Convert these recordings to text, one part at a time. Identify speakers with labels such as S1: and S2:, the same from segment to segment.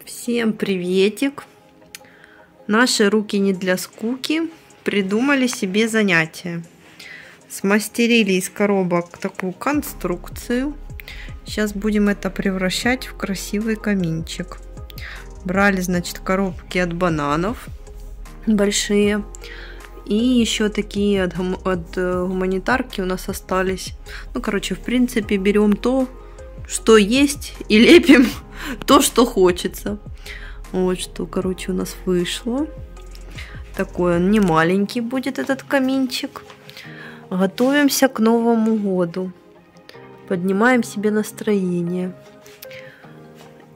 S1: Всем приветик! Наши руки не для скуки придумали себе занятие. Смастерили из коробок такую конструкцию. Сейчас будем это превращать в красивый каминчик. Брали, значит, коробки от бананов большие. И еще такие от гуманитарки у нас остались. Ну, короче, в принципе, берем то, что есть, и лепим то, что хочется. Вот что, короче, у нас вышло. Такой он не маленький будет, этот каминчик. Готовимся к Новому году. Поднимаем себе настроение.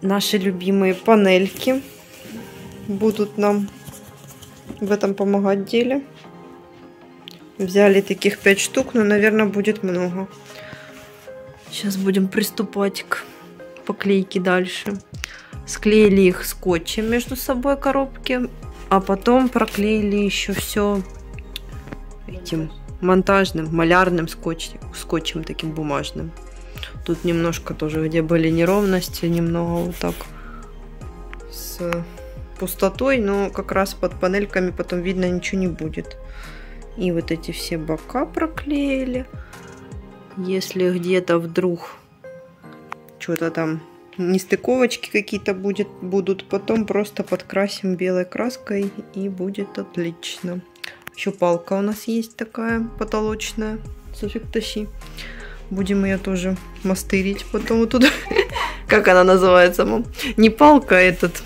S1: Наши любимые панельки будут нам в этом помогать деле. Взяли таких 5 штук, но, наверное, будет много. Сейчас будем приступать к поклейке дальше. Склеили их скотчем между собой коробки, а потом проклеили еще все этим монтажным, малярным скотчем таким бумажным. Тут немножко тоже, где были неровности, немного вот так с пустотой, но как раз под панельками потом видно ничего не будет. И вот эти все бока проклеили. Если где-то вдруг что-то там нестыковочки какие-то будут, потом просто подкрасим белой краской и будет отлично. Еще палка у нас есть такая потолочная. Софик, тащи. Будем ее тоже мастырить потом вот туда. Как она называется, мам? Не палка, а этот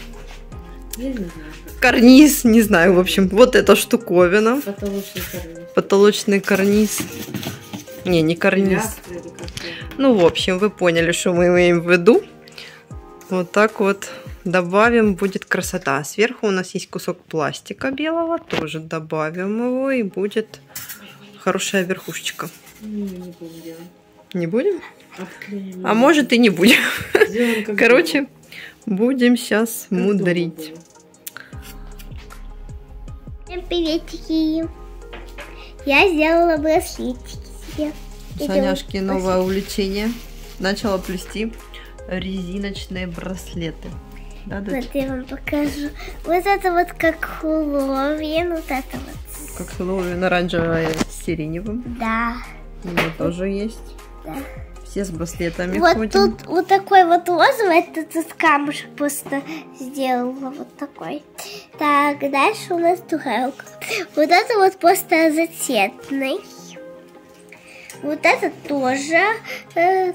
S1: карниз, не знаю, в общем, вот эта штуковина. Потолочный карниз. Не карниз. Ну, в общем, вы поняли, что мы имеем в виду. Вот так вот добавим, будет красота. Сверху у нас есть кусок пластика белого, тоже добавим его, и будет хорошая верхушечка. Не будем. Не будем? А может и не будем. Короче, будем сейчас мудрить.
S2: Всем приветики. Я сделала браслетики себе.
S1: Саняшки новое увлечение. Начала плести резиночные браслеты. Да,
S2: вот я вам покажу. Вот это вот как Хэллоуин. Вот это вот.
S1: Как Хэллоуин, оранжевое с сиреневым.
S2: Да.
S1: У меня тоже есть.
S2: Да.
S1: Все с браслетами
S2: вот
S1: ходим.
S2: Тут вот такой вот розовый, это тут камушек просто сделала вот такой. Так, дальше у нас другая. Вот это вот просто зацветный. Вот это тоже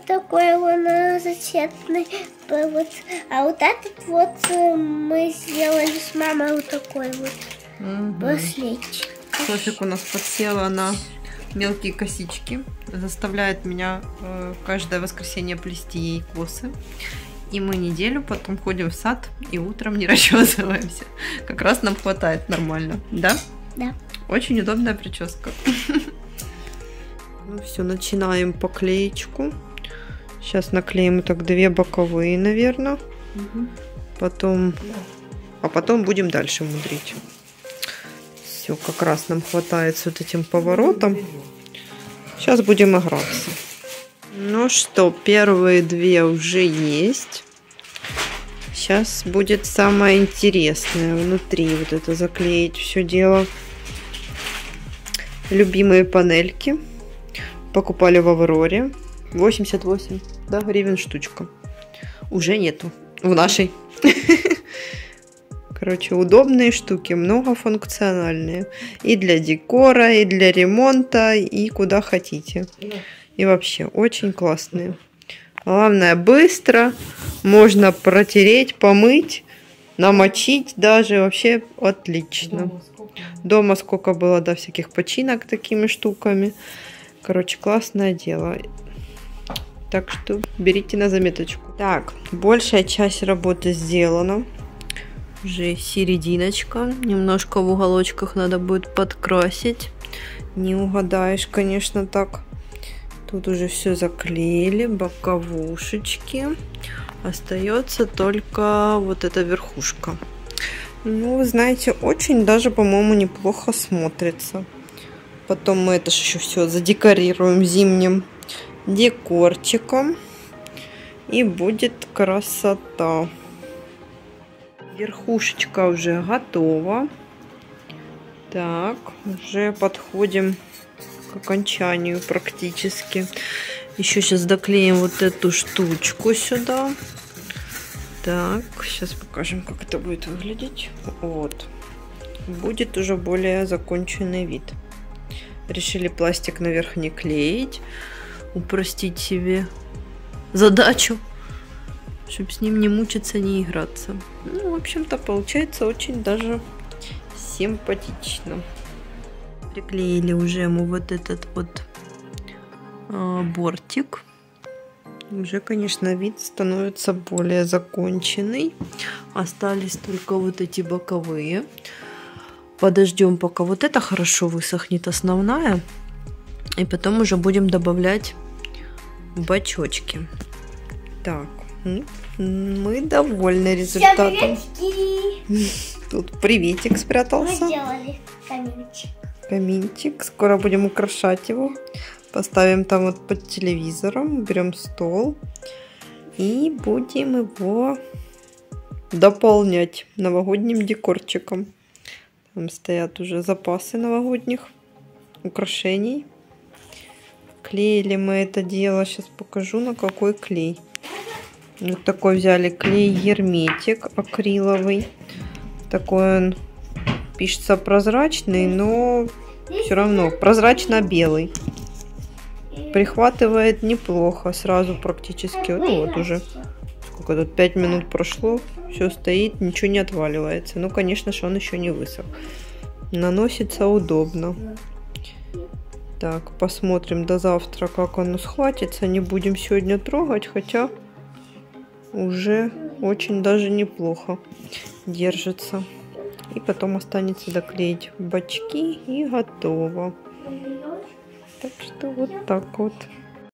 S2: такой он зацветный. Вот. А вот этот вот мы сделали с мамой вот такой вот браслетик.
S1: Софик у нас подсела на мелкие косички. Заставляет меня каждое воскресенье плести ей косы. И мы неделю потом ходим в сад и утром не расчесываемся. Как раз нам хватает нормально. Да?
S2: Да.
S1: Очень удобная прическа. Ну все, начинаем поклеечку. Сейчас наклеим так 2 боковые, наверное. Потом будем дальше мудрить. Все, как раз нам хватает с вот этим поворотом. Сейчас будем играться. Ну что, первые 2 уже есть. Сейчас будет самое интересное внутри. Вот это заклеить все дело. Любимые панельки. Покупали в Авроре. 88, да, гривен штучка. Уже нету. В нашей. Короче, удобные штуки, многофункциональные. И для декора, и для ремонта, и куда хотите. И вообще, очень классные. Главное, быстро. Можно протереть, помыть, намочить даже. Вообще отлично. Дома сколько было, да, всяких починок такими штуками. Короче, классное дело. Так что берите на заметочку. Так, большая часть работы сделана. Уже серединочка. Немножко в уголочках надо будет подкрасить. Не угадаешь, конечно, так. Тут уже все заклеили. Боковушечки. Остается только вот эта верхушка. Ну, вы знаете, очень даже, по-моему, неплохо смотрится. Потом мы это еще все задекорируем зимним декорчиком. И будет красота. Верхушечка уже готова. Так, уже подходим к окончанию практически. Еще сейчас доклеим вот эту штучку сюда. Так, сейчас покажем, как это будет выглядеть. Вот. Будет уже более законченный вид. Решили пластик наверх не клеить. Упростить себе задачу, чтобы с ним не мучиться, не играться. Ну, в общем-то, получается очень даже симпатично. Приклеили уже ему вот этот вот бортик. Уже, конечно, вид становится более законченный. Остались только вот эти боковые. Подождем, пока вот это хорошо высохнет, основная. И потом уже будем добавлять бачочки. Так, мы довольны результатом. Тут приветик спрятался.
S2: Мы сделали каминчик.
S1: Каминчик. Скоро будем украшать его. Поставим там вот под телевизором. Берем стол. И будем его дополнять новогодним декорчиком. Там стоят уже запасы новогодних украшений. Клеили мы это дело. Сейчас покажу, на какой клей. Вот такой взяли клей Герметик акриловый. Такой он пишется прозрачный, но все равно прозрачно-белый. Прихватывает неплохо, сразу практически. Вот уже сколько тут, 5 минут прошло. Все стоит, ничего не отваливается. Ну, конечно же, он еще не высох. Наносится удобно. Так, посмотрим до завтра, как оно схватится. Не будем сегодня трогать, хотя уже очень даже неплохо держится. И потом останется доклеить бачки и готово. Так что вот так вот.